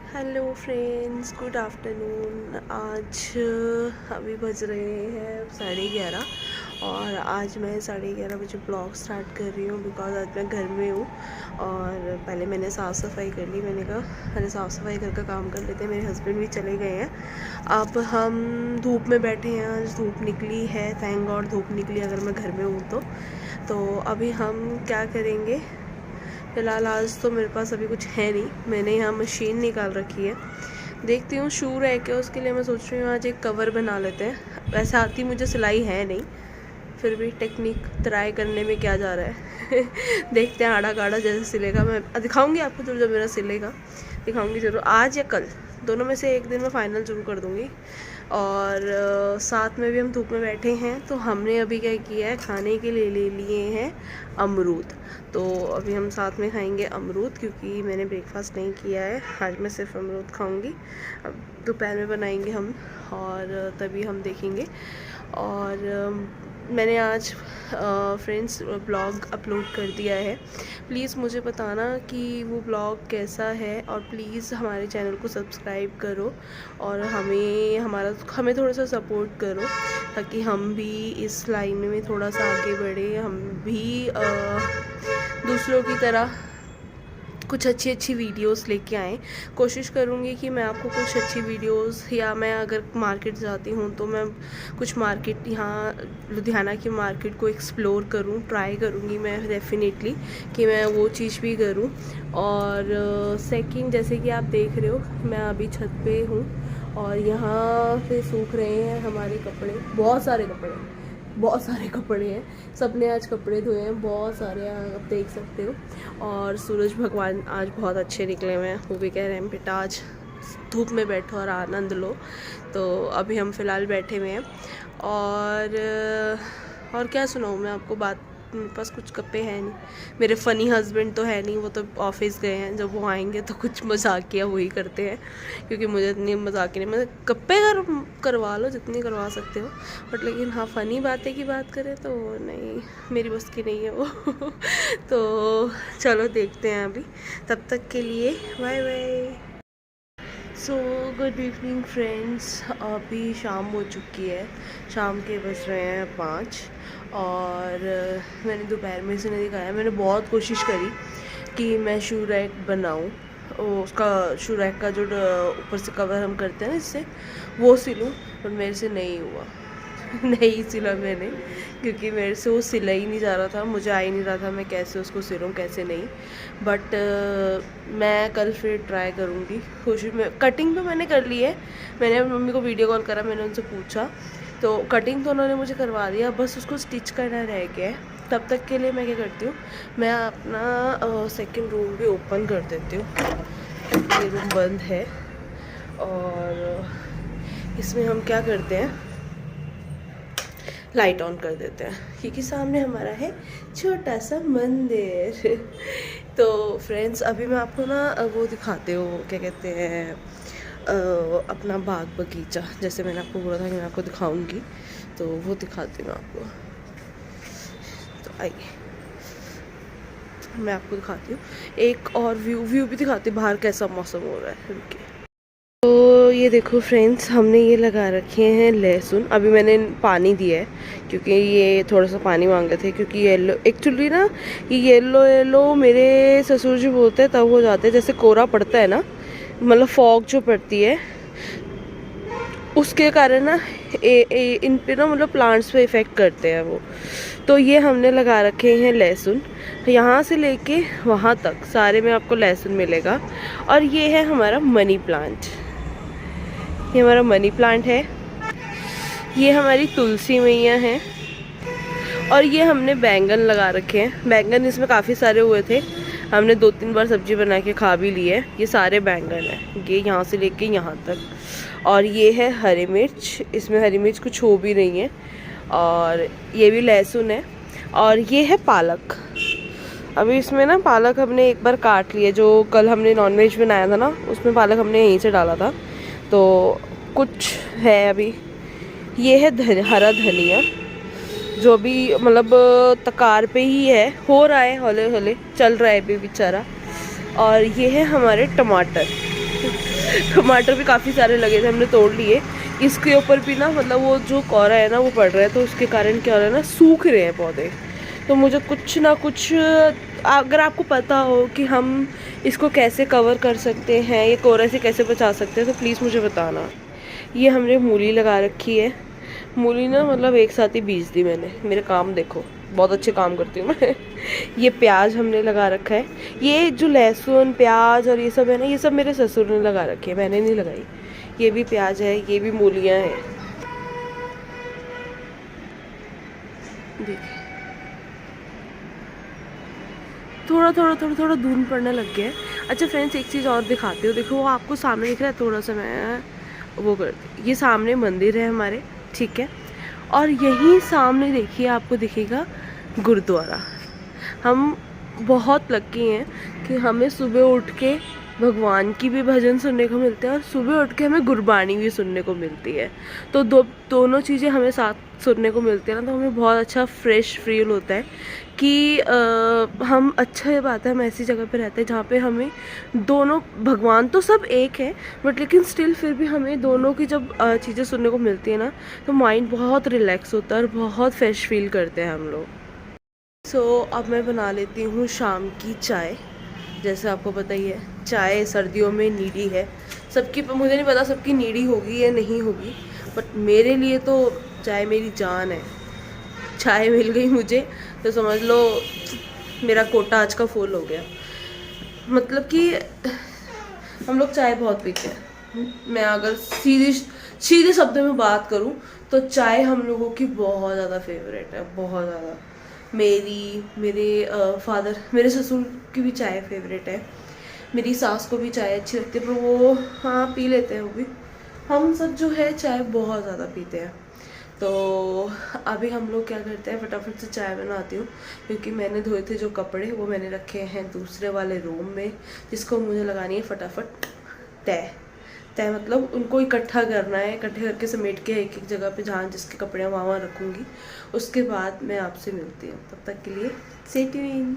Hello friends, good afternoon. आज अभी बज रहे हैं 11:30 और आज मैं 11:30 बजे ब्लॉग स्टार्ट कर रही हूँ बिकॉज आज मैं घर में हूँ। और पहले मैंने साफ़ सफाई कर ली। मैंने कहा पहले साफ़ सफाई घर का काम कर लेते हैं। मेरे हस्बैंड भी चले गए हैं। अब हम धूप में बैठे हैं। आज धूप निकली है, थैंक गॉड धूप निकली अगर मैं घर में हूँ तो अभी हम क्या करेंगे, फ़िलहाल आज तो मेरे पास अभी कुछ है नहीं। मैंने यहाँ मशीन निकाल रखी है, देखती हूँ शू रैक है, उसके लिए मैं सोच रही हूँ आज एक कवर बना लेते हैं। वैसे आती मुझे सिलाई है नहीं, फिर भी टेक्निक ट्राई करने में क्या जा रहा है। देखते हैं आड़ा गाड़ा जैसे सिलेगा। मैं दिखाऊंगी आपको जरूर, जब मेरा सिलेगा दिखाऊंगी ज़रूर, आज या कल दोनों में से एक दिन मैं फ़ाइनल ज़रूर कर दूँगी। और साथ में भी हम धूप में बैठे हैं तो हमने अभी क्या किया है, खाने के लिए ले लिए हैं अमरूद। तो अभी हम साथ में खाएंगे अमरूद क्योंकि मैंने ब्रेकफास्ट नहीं किया है। आज मैं सिर्फ अमरूद खाऊंगी। अब दोपहर में बनाएंगे हम और तभी हम देखेंगे। और मैंने आज फ्रेंड्स ब्लॉग अपलोड कर दिया है। प्लीज़ मुझे बताना कि वो ब्लॉग कैसा है और प्लीज़ हमारे चैनल को सब्सक्राइब करो और हमें थोड़ा सा सपोर्ट करो ताकि हम भी इस लाइन में थोड़ा सा आगे बढ़े। हम भी दूसरों की तरह कुछ अच्छी वीडियोस लेके आएँ। कोशिश करूँगी कि मैं आपको कुछ अच्छी वीडियोस, या मैं अगर मार्केट जाती हूँ तो मैं कुछ मार्केट यहाँ लुधियाना की मार्केट को एक्सप्लोर करूँ। ट्राई करूँगी मैं डेफिनेटली कि मैं वो चीज़ भी करूँ। और सेकंड, जैसे कि आप देख रहे हो मैं अभी छत पे हूँ और यहाँ पे सूख रहे हैं हमारे कपड़े। बहुत सारे कपड़े हैं। सबने आज कपड़े धोए हैं, बहुत सारे आप देख सकते हो। और सूरज भगवान आज बहुत अच्छे निकले हुए हैं। वो भी कह रहे हैं बेटा आज धूप में बैठो और आनंद लो। तो अभी हम फ़िलहाल बैठे हुए हैं। और क्या सुनाऊँ मैं आपको बात, मेरे पास कुछ कप्पे हैं नहीं। मेरे फ़नी हस्बैंड तो है नहीं, वो तो ऑफिस गए हैं। जब वो आएंगे तो कुछ मजाकिया वही करते हैं क्योंकि मुझे इतनी मजाक नहीं। मतलब कप्पे करवा लो जितनी करवा सकते हो, बट लेकिन हाँ फ़नी बातें की बात करें तो नहीं, मेरी बस की नहीं है वो। तो चलो देखते हैं अभी, तब तक के लिए bye bye. So good evening friends, अभी शाम हो चुकी है। शाम के बज रहे हैं 5 और मैंने दोपहर में से नहीं दिखाया। मैंने बहुत कोशिश करी कि मैं शू रैक बनाऊँ, उसका शू रैक का जो ऊपर से कवर हम करते हैं ना इससे, वो सिलूँ, पर मेरे से नहीं हुआ। नहीं सिला मैंने क्योंकि मेरे से वो सिला ही नहीं जा रहा था। मुझे आ ही नहीं रहा था मैं कैसे उसको सिलूँ कैसे नहीं। बट मैं कल फिर ट्राई करूँगी। कोशिश में कटिंग तो मैंने कर ली है। मैंने मम्मी को वीडियो कॉल करा, मैंने उनसे पूछा तो कटिंग तो उन्होंने मुझे करवा दिया, बस उसको स्टिच करना रह गया है। तब तक के लिए मैं क्या करती हूँ, मैं अपना सेकंड रूम भी ओपन कर देती हूँ। ये रूम बंद है और इसमें हम क्या करते हैं, लाइट ऑन कर देते हैं क्योंकि सामने हमारा है छोटा सा मंदिर। तो फ्रेंड्स अभी मैं आपको ना वो दिखाते हो, क्या कहते हैं, अपना बाग बगीचा, जैसे मैंने आपको बोला था कि मैं आपको दिखाऊंगी, तो वो दिखाती हूँ आपको। तो आइए मैं आपको दिखाती हूँ एक और व्यू भी दिखाती हूँ, बाहर कैसा मौसम हो रहा है। रुकिए। तो ये देखो फ्रेंड्स, हमने ये लगा रखे हैं लहसुन। अभी मैंने पानी दिया है क्योंकि ये थोड़ा सा पानी मांगे थे, क्योंकि येलो एक्चुअली ना ये येलो मेरे ससुर जी बोलते हैं तब हो जाते हैं, जैसे कोहरा पड़ता है ना, मतलब फॉग जो पड़ती है उसके कारण ना इन पे ना मतलब प्लांट्स पे इफ़ेक्ट करते हैं वो। तो ये हमने लगा रखे हैं लहसुन, यहाँ से लेके वहाँ तक सारे में आपको लहसुन मिलेगा। और ये है हमारा मनी प्लांट, ये हमारा मनी प्लांट है। ये हमारी तुलसी मैया है। और ये हमने बैंगन लगा रखे हैं। बैंगन इसमें काफ़ी सारे हुए थे, हमने 2-3 बार सब्जी बना के खा भी ली है। ये सारे बैंगन हैं, ये यहाँ से लेके यहाँ तक। और ये है हरी मिर्च, इसमें हरी मिर्च कुछ हो भी नहीं है। और ये भी लहसुन है। और ये है पालक। अभी इसमें ना पालक हमने एक बार काट लिया, जो कल हमने नॉनवेज बनाया था ना, उसमें पालक हमने यहीं से डाला था, तो कुछ है अभी। ये है हरा धनिया, जो भी मतलब तकार पे ही है, हो रहा है हौले हौले चल रहा है अभी बेचारा। और ये है हमारे टमाटर, टमाटर भी काफ़ी सारे लगे थे, हमने तोड़ लिए। इसके ऊपर भी ना मतलब वो जो कोहरा है ना वो पड़ रहा है, तो उसके कारण क्या हो रहा है ना, सूख रहे हैं पौधे। तो मुझे कुछ ना कुछ, अगर आपको पता हो कि हम इसको कैसे कवर कर सकते हैं, ये कोहरे से कैसे बचा सकते हैं, तो प्लीज़ मुझे बताना। ये हमने मूली लगा रखी है। मूली ना मतलब एक साथ ही बीज दी मैंने। मेरे काम देखो, बहुत अच्छे काम करती हूँ मैं। ये प्याज हमने लगा रखा है। ये जो लहसुन प्याज और ये सब है ना, ये सब मेरे ससुर ने लगा रखे है, मैंने नहीं लगाई। ये भी प्याज है, ये भी मूलियाँ हैं, देखिए। थोड़ा धुंध पड़ने लग गया है। अच्छा फ्रेंड्स, एक चीज़ और दिखाती हूँ। देखो वो आपको सामने दिख रहा है, थोड़ा सा मैं वो करती। ये सामने मंदिर है हमारे, ठीक है। और यहीं सामने देखिए आपको दिखेगा गुरुद्वारा। हम बहुत लकी हैं कि हमें सुबह उठ के भगवान की भी भजन सुनने को मिलते हैं और सुबह उठ के हमें गुरबानी भी सुनने को मिलती है। तो दोनों चीज़ें हमें साथ सुनने को मिलती है ना, तो हमें बहुत अच्छा फ्रेश फील होता है कि हम, अच्छा बात है हम ऐसी जगह पे रहते हैं जहाँ पे हमें दोनों, भगवान तो सब एक है बट लेकिन स्टिल फिर भी हमें दोनों की जब चीज़ें सुनने को मिलती है ना, तो माइंड बहुत रिलैक्स होता है और बहुत फ्रेश फील करते हैं हम लोग। अब मैं बना लेती हूँ शाम की चाय। जैसे आपको पता ही है, चाय सर्दियों में नीडी है सबकी, पर मुझे नहीं पता सबकी नीडी होगी या नहीं होगी, बट मेरे लिए तो चाय मेरी जान है। चाय मिल गई मुझे तो समझ लो मेरा कोटा आज का फुल हो गया। मतलब कि हम लोग चाय बहुत पीते हैं। मैं अगर सीधे शब्दों में बात करूं तो चाय हम लोगों की बहुत ज़्यादा फेवरेट है, बहुत ज़्यादा। मेरे फादर, मेरे ससुर की भी चाय फेवरेट है। मेरी सास को भी चाय अच्छी लगती है, पर वो हाँ पी लेते हैं वो भी। हम सब जो है चाय बहुत ज़्यादा पीते हैं। तो अभी हम लोग क्या करते हैं, फटाफट से चाय बनाती हूँ, क्योंकि मैंने धोए थे जो कपड़े वो मैंने रखे हैं दूसरे वाले रूम में, जिसको मुझे लगानी है फटाफट तय। तय मतलब उनको इकट्ठा करना है, इकट्ठे करके समेट के एक एक जगह पे जहाँ जिसके कपड़े वहाँ रखूँगी। उसके बाद मैं आपसे मिलती हूँ, तब तक के लिए स्टे ट्यून्ड।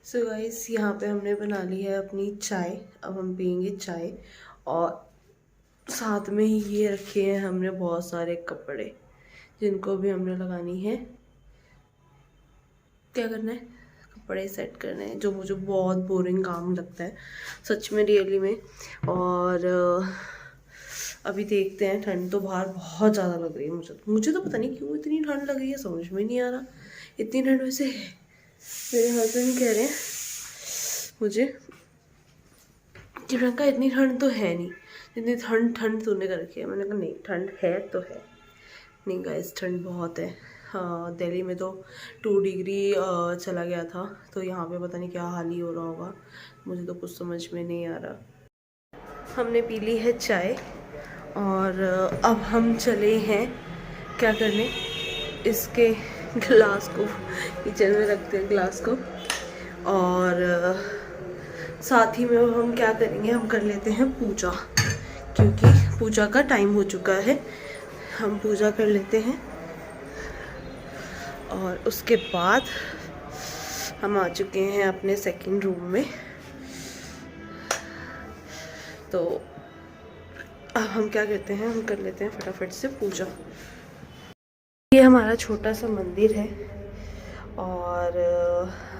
सो गाइस, यहाँ पे हमने बना ली है अपनी चाय। अब हम पियेंगे चाय और साथ में ही ये रखे हैं हमने बहुत सारे कपड़े, जिनको भी हमने लगानी है, क्या करना है, कपड़े सेट करने हैं, जो मुझे बहुत बोरिंग काम लगता है सच में, रियली में। और अभी देखते हैं। ठंड तो बाहर बहुत ज़्यादा लग रही है मुझे तो पता नहीं क्यों इतनी ठंड लग रही है, समझ में नहीं आ रहा इतनी ठंड वैसे है। मेरे हस्बैंड कह रहे हैं मुझे कि प्रियंका इतनी ठंड तो है नहीं, इतनी ठंड तूने कर रखी है। मैंने कहा नहीं, ठंड है तो है। नहीं गाइस, ठंड बहुत है। हाँ, दिल्ली में तो 2 डिग्री चला गया था, तो यहाँ पे पता नहीं क्या हाल ही हो रहा होगा, मुझे तो कुछ समझ में नहीं आ रहा। हमने पी ली है चाय और अब हम चले हैं क्या करने, इसके गिलास को किचन में रखते हैं ग्लास को, और साथ ही में हम क्या करेंगे, हम कर लेते हैं पूजा, क्योंकि पूजा का टाइम हो चुका है। हम पूजा कर लेते हैं और उसके बाद हम आ चुके हैं अपने सेकंड रूम में। तो अब हम क्या करते हैं, हम कर लेते हैं फटाफट से पूजा। ये हमारा छोटा सा मंदिर है और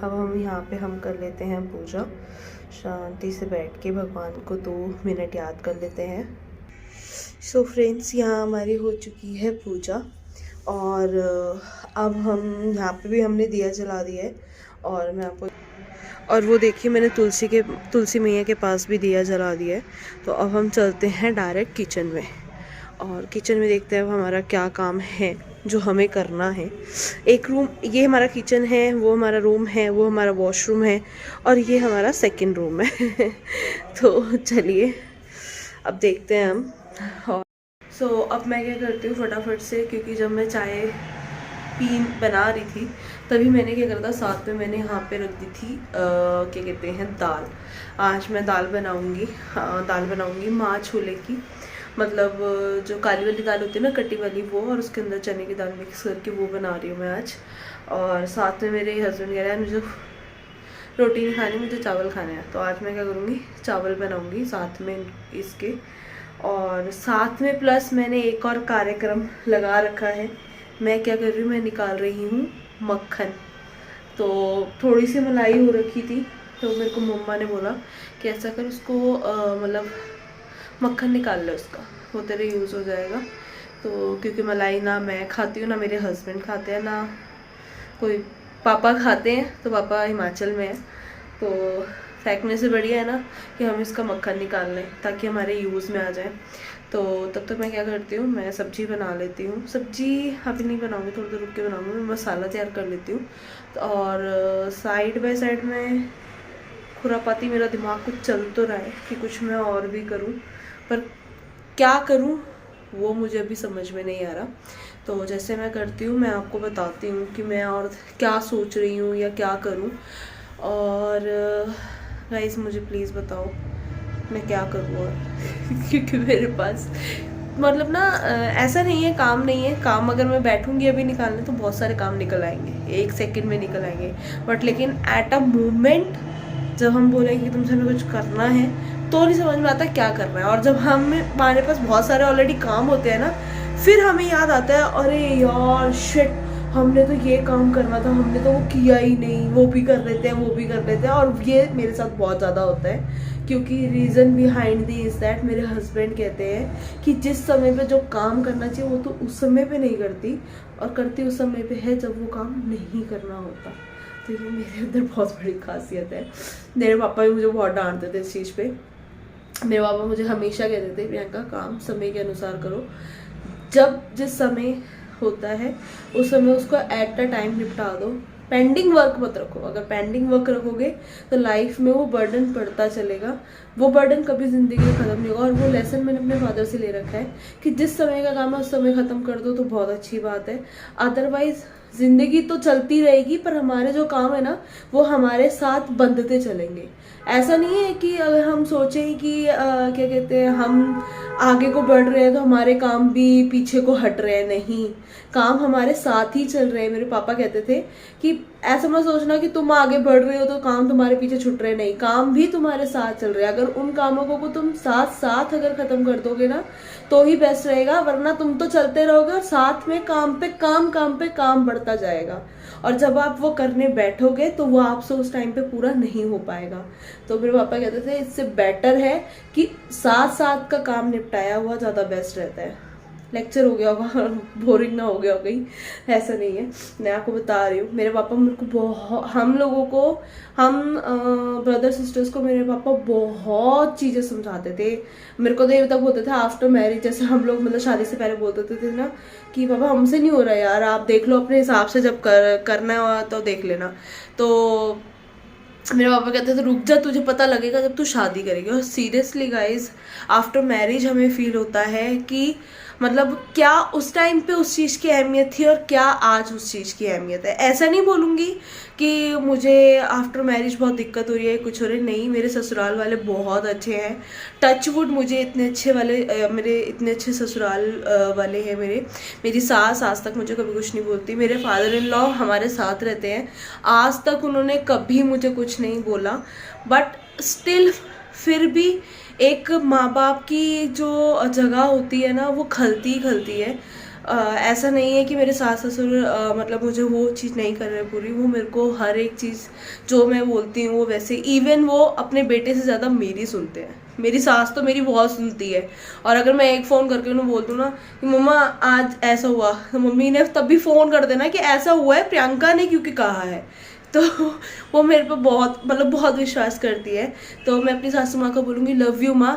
अब हम यहाँ पे हम कर लेते हैं पूजा। शांति से बैठ के भगवान को 2 मिनट याद कर लेते हैं। सो फ्रेंड्स, यहाँ हमारी हो चुकी है पूजा और अब हम यहाँ पे भी हमने दिया जला दिया है। और मैं आपको, और वो देखिए मैंने तुलसी मैया के पास भी दिया जला दिया है। तो अब हम चलते हैं डायरेक्ट किचन में, और किचन में देखते हैं अब हमारा क्या काम है जो हमें करना है। एक रूम, ये हमारा किचन है, वो हमारा रूम है, वो हमारा वॉशरूम है, और ये हमारा सेकंड रूम है। तो चलिए अब देखते हैं हम। और अब मैं क्या करती हूँ फटाफट से, क्योंकि जब मैं चाय बना रही थी तभी मैंने क्या करा था, साथ में मैंने यहाँ पे रख दी थी क्या कहते हैं, दाल। आज मैं दाल बनाऊँगी माँ छोले की, मतलब जो काली वाली दाल होती है ना, कटी वाली, वो, और उसके अंदर चने की दाल मिक्स करके वो बना रही हूँ मैं आज। और साथ में मेरे हस्बैंड कह रहे हैं मुझे रोटी नहीं खानी, मुझे चावल खाने हैं। तो आज मैं क्या करूँगी, चावल बनाऊँगी साथ में इसके, और साथ में प्लस मैंने एक और कार्यक्रम लगा रखा है। मैं क्या कर रही हूँ, मैं निकाल रही हूँ मक्खन। तो थोड़ी सी मलाई हो रखी थी, तो मेरे को मम्मा ने बोला कि ऐसा कर उसको मतलब मक्खन निकाल ले उसका, वो तेरे यूज़ हो जाएगा। तो क्योंकि मलाई ना मैं खाती हूँ, ना मेरे हस्बैंड खाते हैं, ना कोई पापा खाते हैं, तो पापा हिमाचल में है, तो फेंकने से बढ़िया है ना कि हम इसका मक्खन निकाल लें ताकि हमारे यूज़ में आ जाए। तो तब तक मैं क्या करती हूँ, मैं सब्ज़ी बना लेती हूँ। सब्ज़ी अभी नहीं बनाऊँगी, थोड़ी देर रुक के बनाऊँगी। मैं मसाला तैयार कर लेती हूँ, और साइड बाय साइड में खुरापाती मेरा दिमाग कुछ चल तो रहा है कि कुछ मैं और भी करूँ, पर क्या करूँ वो मुझे अभी समझ में नहीं आ रहा। तो जैसे मैं करती हूँ मैं आपको बताती हूँ कि मैं और क्या सोच रही हूँ या क्या करूँ। और गाइस मुझे प्लीज़ बताओ मैं क्या करूँ और क्योंकि मेरे पास मतलब ना ऐसा नहीं है काम नहीं है, काम अगर मैं बैठूंगी अभी निकालने तो बहुत सारे काम निकल आएंगे, 1 सेकंड में निकल आएंगे। बट लेकिन एट अ मोमेंट जब हम बोलेंगे कि तुमसे हमें कुछ करना है तो नहीं समझ में आता क्या करना है। और जब हमारे पास बहुत सारे ऑलरेडी काम होते हैं ना, फिर हमें याद आता है अरे यार शिट, हमने तो ये काम करना था, हमने तो वो किया ही नहीं, वो भी कर लेते हैं वो भी कर लेते हैं। और ये मेरे साथ बहुत ज़्यादा होता है, क्योंकि reason behind the is that मेरे हस्बैंड कहते हैं कि जिस समय पे जो काम करना चाहिए वो तो उस समय पे नहीं करती, और करती उस समय पे है जब वो काम नहीं करना होता। तो ये मेरे अंदर बहुत बड़ी खासियत है। मेरे पापा भी मुझे बहुत डांटते थे इस चीज़ पे। मेरे पापा मुझे हमेशा कहते थे प्रियंका काम समय के अनुसार करो, जब जिस समय होता है उस समय उसको एट अ टाइम निपटा दो, पेंडिंग वर्क मत रखो। अगर पेंडिंग वर्क रखोगे तो लाइफ में वो बर्डन पड़ता चलेगा, वो बर्डन कभी ज़िंदगी में ख़त्म नहीं होगा। और वो लेसन मैंने अपने फादर से ले रखा है कि जिस समय का काम है उस समय ख़त्म कर दो तो बहुत अच्छी बात है। अदरवाइज ज़िंदगी तो चलती रहेगी पर हमारे जो काम है ना वो हमारे साथ बंधते चलेंगे। ऐसा नहीं है कि अगर हम सोचें कि क्या कहते हैं हम आगे को बढ़ रहे हैं तो हमारे काम भी पीछे को हट रहे हैं, नहीं, काम हमारे साथ ही चल रहे हैं। मेरे पापा कहते थे कि ऐसा मत सोचना कि तुम आगे बढ़ रहे हो तो काम तुम्हारे पीछे छूट रहे, नहीं, काम भी तुम्हारे साथ चल रहे हैं। अगर उन कामों को तुम साथ साथ अगर खत्म कर दोगे ना तो ही बेस्ट रहेगा, वरना तुम तो चलते रहोगे और साथ में काम पे काम बढ़ता जाएगा। और जब आप वो करने बैठोगे तो वो आपसे उस टाइम पे पूरा नहीं हो पाएगा। तो मेरे पापा कहते थे इससे बेटर है कि साथ साथ का काम निपटाया हुआ ज़्यादा बेस्ट रहता है। लेक्चर हो गया होगा, बोरिंग ना हो गया हो कहीं, ऐसा नहीं है, मैं आपको बता रही हूँ। मेरे पापा मेरे को बहुत, हम लोगों को, हम ब्रदर सिस्टर्स को मेरे पापा बहुत चीज़ें समझाते थे। मेरे को तो ये तब होता था आफ्टर मैरिज, जैसे हम लोग मतलब शादी से पहले बोलते थे ना कि पापा हमसे नहीं हो रहा यार, आप देख लो अपने हिसाब से, जब करना हो तो देख लेना। तो मेरे पापा कहते थे रुक जा, तुझे पता लगेगा जब तू शादी करेगी। और सीरियसली गाइज आफ्टर मैरिज हमें फील होता है कि मतलब क्या उस टाइम पे उस चीज़ की अहमियत थी और क्या आज उस चीज़ की अहमियत है। ऐसा नहीं बोलूँगी कि मुझे आफ्टर मैरिज बहुत दिक्कत हो रही है, कुछ हो रही, नहीं, मेरे ससुराल वाले बहुत अच्छे हैं, टच वुड, मुझे इतने अच्छे वाले मेरे इतने अच्छे ससुराल वाले हैं। मेरी सास आज तक मुझे कभी कुछ नहीं बोलती, मेरे फादर इन लॉ हमारे साथ रहते हैं, आज तक उन्होंने कभी मुझे कुछ नहीं बोला। बट स्टिल फिर भी एक माँ बाप की जो जगह होती है ना वो खलती है। ऐसा नहीं है कि मेरे सास ससुर मतलब मुझे वो चीज़ नहीं कर रहे पूरी, वो मेरे को हर एक चीज़ जो मैं बोलती हूँ वो वैसे, इवन वो अपने बेटे से ज़्यादा मेरी सुनते हैं। मेरी सास तो मेरी बहुत सुनती है, और अगर मैं एक फ़ोन करके उन्हें बोल दूँ ना कि मम्मा आज ऐसा हुआ, तो मम्मी ने तब भी फ़ोन कर देना कि ऐसा हुआ है प्रियंका ने क्योंकि कहा है। तो वो मेरे पे बहुत मतलब बहुत विश्वास करती है। तो मैं अपनी सासू माँ को बोलूँगी लव यू माँ,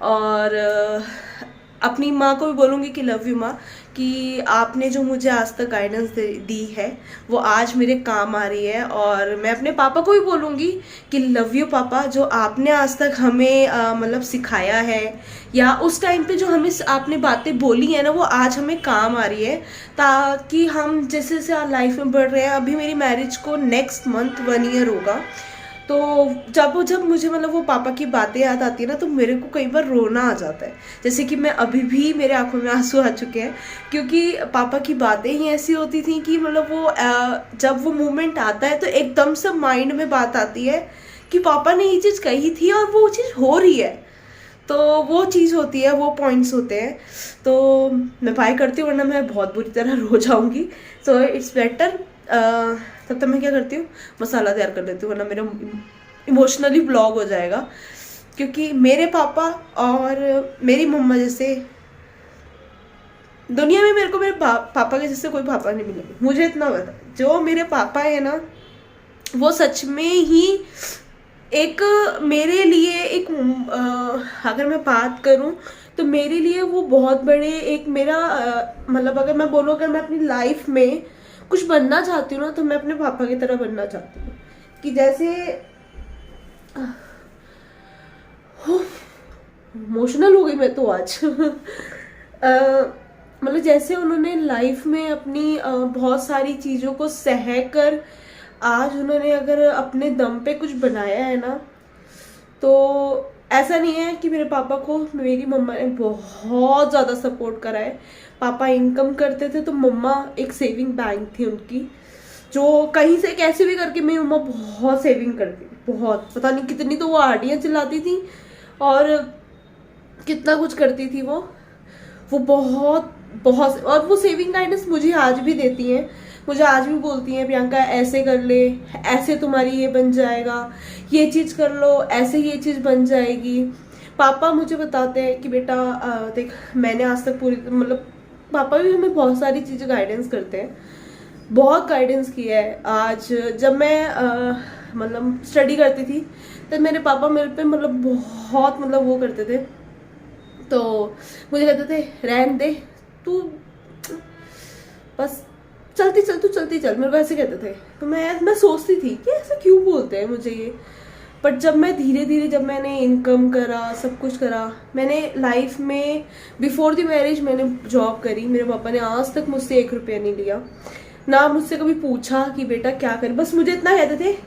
और अपनी माँ को भी बोलूँगी कि लव यू माँ, कि आपने जो मुझे आज तक गाइडेंस दी है वो आज मेरे काम आ रही है। और मैं अपने पापा को भी बोलूँगी कि लव यू पापा, जो आपने आज तक हमें मतलब सिखाया है, या उस टाइम पे जो हमें आपने बातें बोली है ना वो आज हमें काम आ रही है, ताकि हम जैसे जैसे लाइफ में बढ़ रहे हैं। अभी मेरी मैरिज को नेक्स्ट मंथ 1 ईयर होगा, तो जब जब मुझे मतलब वो पापा की बातें याद आती है ना, तो मेरे को कई बार रोना आ जाता है। जैसे कि मैं अभी भी मेरे आंखों में आंसू आ चुके हैं, क्योंकि पापा की बातें ही ऐसी होती थी कि मतलब वो जब वो मोमेंट आता है तो एकदम से माइंड में बात आती है कि पापा ने ये चीज़ कही थी और वो चीज़ हो रही है। तो वो चीज़ होती है, वो पॉइंट्स होते हैं। तो मैं बाय करती हूँ, वरना मैं बहुत बुरी तरह रो जाऊंगी। तो इट्स बेटर, तब तक मैं क्या करती हूँ, मसाला तैयार कर लेती हूँ, वरना मेरा इमोशनली ब्लॉक हो जाएगा। क्योंकि मेरे पापा और मेरी मम्मा जैसे दुनिया में मेरे को मेरे पापा के जैसे कोई पापा नहीं मिलेगा, मुझे इतना पता। जो मेरे पापा है ना, वो सच में ही एक मेरे लिए एक अगर मैं बात करूं तो मेरे लिए वो बहुत बड़े एक मेरा मतलब अगर मैं बोलूँ, अगर मैं अपनी लाइफ में कुछ बनना चाहती हूँ ना, तो मैं अपने पापा की तरह बनना चाहती हूँ। कि जैसे इमोशनल हो गई मैं तो आज मतलब जैसे उन्होंने लाइफ में अपनी बहुत सारी चीज़ों को सह कर आज उन्होंने अगर अपने दम पे कुछ बनाया है ना, तो ऐसा नहीं है कि मेरे पापा को मेरी मम्मा ने बहुत ज़्यादा सपोर्ट करा है। पापा इनकम करते थे तो मम्मा एक सेविंग बैंक थी उनकी, जो कहीं से कैसे भी करके मेरी मम्मा बहुत सेविंग करती थी, बहुत पता नहीं कितनी, तो वो आरडियाँ चलाती थी और कितना कुछ करती थी वो बहुत बहुत। और वो सेविंग गाइडेंस मुझे आज भी देती हैं, मुझे आज भी बोलती हैं प्रियंका ऐसे कर ले, ऐसे तुम्हारी ये बन जाएगा, ये चीज़ कर लो, ऐसे ये चीज़ बन जाएगी। पापा मुझे बताते हैं कि बेटा देख, मैंने आज तक पूरी मतलब पापा भी हमें बहुत सारी चीज़ें गाइडेंस करते हैं, बहुत गाइडेंस किया है। आज जब मैं मतलब स्टडी करती थी, तब मेरे पापा मेरे पे मतलब बहुत मतलब वो करते थे। तो मुझे कहते थे रहन दे तू, बस चलती चल, तू चलती चल, मेरे को ऐसे कहते थे। तो मैं सोचती थी कि ऐसा क्यों बोलते हैं मुझे ये। बट जब मैं धीरे धीरे, जब मैंने इनकम करा, सब कुछ करा, मैंने लाइफ में बिफोर द मैरिज मैंने जॉब करी, मेरे पापा ने आज तक मुझसे 1 रुपया नहीं लिया, ना मुझसे कभी पूछा कि बेटा क्या कर, बस मुझे इतना कहते थे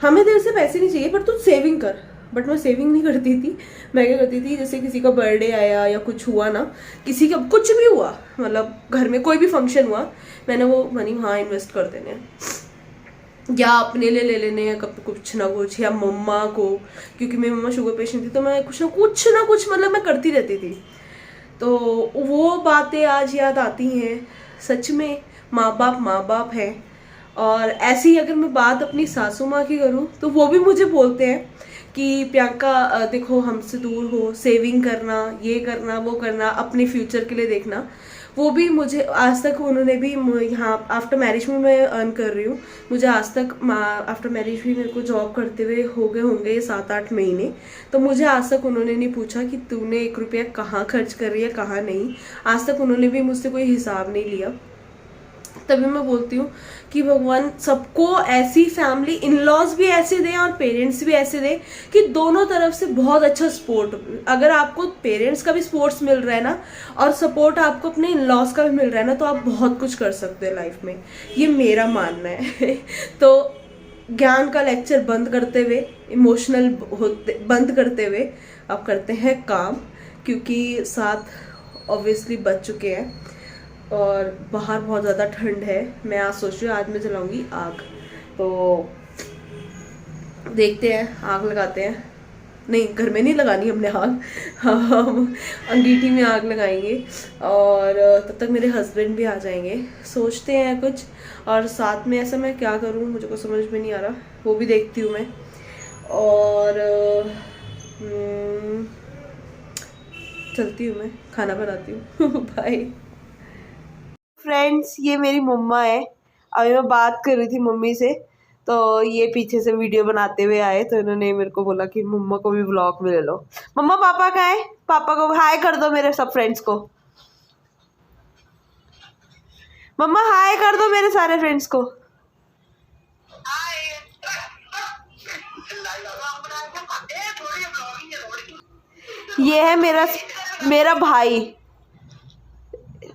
हमें तेरे से पैसे नहीं चाहिए पर तू सेविंग कर। बट मैं सेविंग नहीं करती थी। मैं क्या करती थी, जैसे किसी का बर्थडे आया या कुछ हुआ ना, किसी का कुछ भी हुआ, मतलब घर में कोई भी फंक्शन हुआ, मैंने वो मनी वहाँ इन्वेस्ट कर देने हैं, या अपने लिए ले लेने हैं कब कुछ ना कुछ, या मम्मा को, क्योंकि मेरी मम्मा शुगर पेशेंट थी, तो मैं कुछ ना कुछ मतलब मैं करती रहती थी। तो वो बातें आज याद आती हैं। सच में माँ बाप है। और ऐसी ही अगर मैं बात अपनी सासू माँ की करूँ, तो वो भी मुझे बोलते हैं कि प्रियंका देखो हमसे दूर हो, सेविंग करना, ये करना, वो करना, अपने फ्यूचर के लिए देखना। वो भी मुझे आज तक उन्होंने भी यहाँ आफ्टर मैरिज में मैं अर्न कर रही हूँ, मुझे आज तक आफ्टर मैरिज भी मेरे को जॉब करते हुए हो गए होंगे 7-8 महीने, तो मुझे आज तक उन्होंने नहीं पूछा कि तूने 1 रुपया कहाँ खर्च कर रही है कहाँ नहीं। आज तक उन्होंने भी मुझसे कोई हिसाब नहीं लिया। तभी मैं बोलती हूँ कि भगवान सबको ऐसी फैमिली, इन लॉज भी ऐसे दें और पेरेंट्स भी ऐसे दें कि दोनों तरफ से बहुत अच्छा सपोर्ट। अगर आपको पेरेंट्स का भी सपोर्ट्स मिल रहा है ना, और सपोर्ट आपको अपने इन लॉज का भी मिल रहा है ना, तो आप बहुत कुछ कर सकते हैं लाइफ में, ये मेरा मानना है। तो ज्ञान का लेक्चर बंद करते हुए, इमोशनल होते बंद करते हुए, अब करते हैं काम, क्योंकि 7 ऑब्वियसली बज चुके हैं और बाहर बहुत ज़्यादा ठंड है। मैं आज सोच रही हूँ आज मैं जलाऊंगी आग, तो देखते हैं, आग लगाते हैं। नहीं, घर में नहीं लगानी हमने आग, हम अंगीठी में आग लगाएंगे, और तब तक मेरे हस्बैंड भी आ जाएंगे। सोचते हैं कुछ, और साथ में ऐसा मैं क्या करूँ मुझे को समझ में नहीं आ रहा, वो भी देखती हूँ मैं। और चलती हूँ, मैं खाना बनाती हूँ। बाय फ्रेंड्स, ये मेरी मम्मा है। अभी मैं बात कर रही थी मम्मी से, तो ये पीछे से वीडियो बनाते हुए आए, तो इन्होंने मेरे को बोला कि मम्मा को भी व्लॉग में ले लो। मम्मा पापा का है, पापा को हाय कर दो मेरे सब फ्रेंड्स को। मम्मा हाय कर दो मेरे सारे फ्रेंड्स को। ये है मेरा मेरा भाई,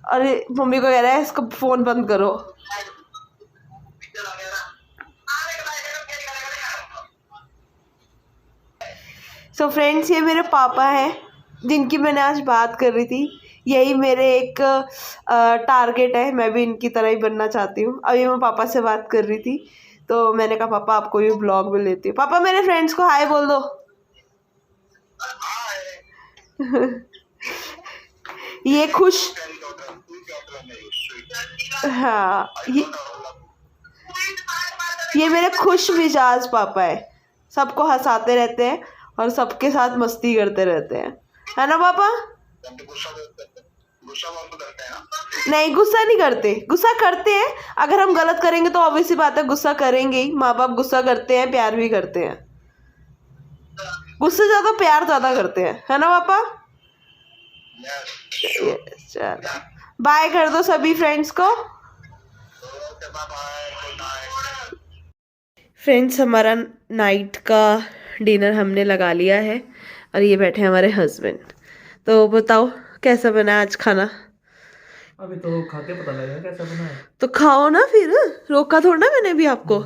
अरे मम्मी को कह रहा है इसको फोन बंद करो। सो फ्रेंड्स, ये मेरे पापा हैं जिनकी मैंने आज बात कर रही थी। यही मेरे एक टारगेट है, मैं भी इनकी तरह ही बनना चाहती हूँ। अभी मैं पापा से बात कर रही थी तो मैंने कहा पापा आपको भी ब्लॉग में लेती हूँ। पापा मेरे फ्रेंड्स को हाय बोल दो। ये खुश, हाँ, ये मेरे खुश मिजाज पापा है, सबको हंसाते रहते हैं और सबके साथ मस्ती करते रहते हैं, है ना पापा? नहीं, गुस्सा नहीं करते। गुस्सा करते हैं, अगर हम गलत करेंगे तो ऑब्वियसली बात है गुस्सा करेंगे ही। माँ बाप गुस्सा करते हैं, प्यार भी करते हैं। गुस्से ज्यादा प्यार ज्यादा करते हैं, है ना पापा? चलो बाय कर दो सभी फ्रेंड्स को। फ्रेंड्स, हमारा नाइट का डिनर हमने लगा लिया है और ये बैठे हमारे हस्बैंड। तो बताओ कैसा बना आज खाना? अभी तो खा के पता लगेगा कैसा बना है। तो खाओ ना, फिर रोका थोड़ा ना मैंने भी आपको।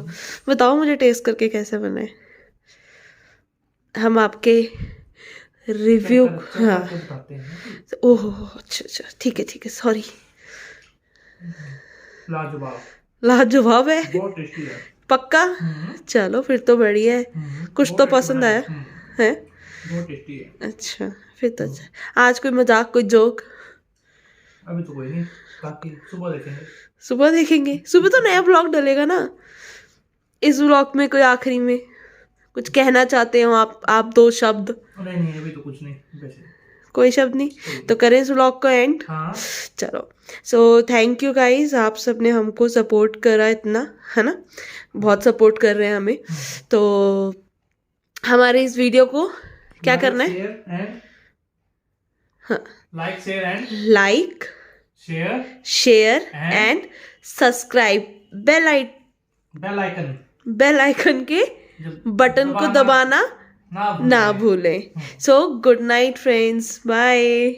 बताओ मुझे टेस्ट करके कैसे बने, हम आपके रिव्यू। हाँ, ओह अच्छा अच्छा, ठीक है, सॉरी। लाजवाब, लाजवाब है, बहुत टेस्टी है। पक्का? चलो फिर तो बढ़िया है, कुछ तो पसंद आया है। बहुत टेस्टी है। अच्छा, फिर तो अच्छा। आज कोई मजाक, कोई जोक? अभी तो कोई नहीं, बाकी सुबह देखेंगे। सुबह देखेंगे, सुबह तो नया ब्लॉग डलेगा ना। इस ब्लॉग में कोई आखिरी में कुछ कहना चाहते हो आप 2 शब्द? नहीं, अभी तो कुछ नहीं, वैसे कोई शब्द नहीं, तो करें इस व्लॉग को एंड? हाँ। चलो, सो थैंक यू गाइज, आप सब ने हमको सपोर्ट करा इतना, है ना? बहुत सपोर्ट कर रहे हैं हमें। तो हमारे इस वीडियो को क्या करना है? Like share and subscribe. Bell icon के बटन को दबाना ना भूलें। So good night friends, bye.